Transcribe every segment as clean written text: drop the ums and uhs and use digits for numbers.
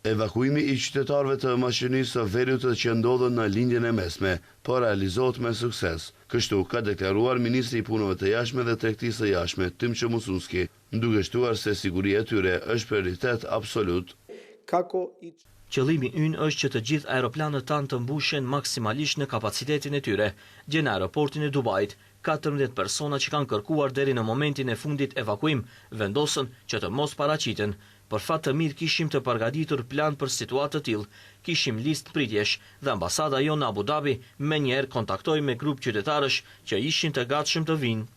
Evakuimi i qytetarëve të maqedonisë së Veriut që ndodhen në lindjen e mesme, po realizohet me sukses. Kështu ka deklaruar ministri i punëve të jashtme dhe tregtisë së jashtme, Tymço Musunski, duke shtuar se siguria e tyre është prioritet absolut. Qëllimi ynë është që të gjithë aeroplanët tanë të mbushen maksimalisht në kapacitetin e tyre. Gjë në aeroportin e Dubait, 14 persona që kanë kërkuar deri në momentin e fundit evakuim vendosën që të mos paraqiten. Për fat të mirë kishim të përgatitur plan për situatë të tillë, kishim listë pritjesh dhe ambasada jonë në Abu Dhabi menjëherë kontaktoi me grup qytetarësh që ishin të gatshëm të vinë.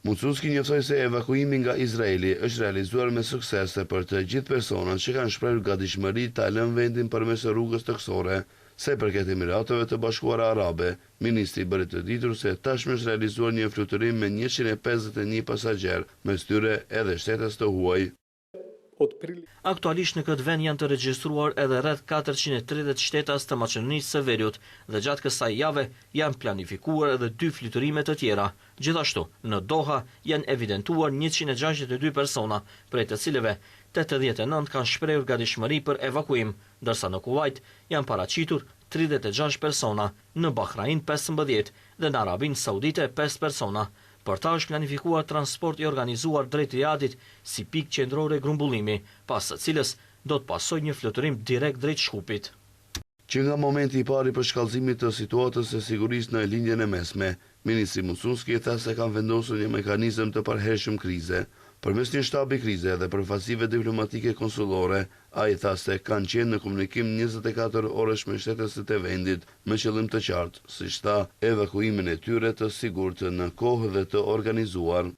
Musunski njoftoi se evakuimi nga Izraeli është realizuar me sukses për të gjithë personat që kanë shprehur gatishmëri ta lënë vendin përmes rrugës toksore. Se përket Emiratëve të Bashkuara Arabe, ministri bëri të ditur se tashmë është realizuar një fluturim me 151 pasagjerë, mes tyre edhe shtetas të huaj. Aktualisht në këtë vend janë të regjistruar edhe rreth 430 shtetas të Maqedonisë së Veriut dhe gjatë kësaj jave janë planifikuar edhe 2 fluturime të tjera. Gjithashtu, në Doha janë evidentuar 162 persona, prej të cilëve 89 kanë shprehur gatishmëri për evakuim, ndërsa në Kuwait janë paraqitur 36 persona, në Bahrain 15 dhe në Arabinë Saudite 5 persona. Për ta është planifikuar transport i organizuar drejt Riyadit si pikë qendrore grumbullimi, pas së cilës do të pasojë një fluturim direkt drejt Shkupit. Që nga momenti i parë i përshkallëzimit të situatës së sigurisë në lindjen e mesme, ministri Musunski tha se kanë vendosur një mekanizëm të parhershëm krize. Përmes një shtabi krize dhe përfaqësive diplomatike konsullore, ai tha se kanë qenë në komunikim 24 orësh me shtetësit e vendit me qëllim të qartë, siç tha, evakuimin e tyre të sigurt në kohë dhe të organizuar.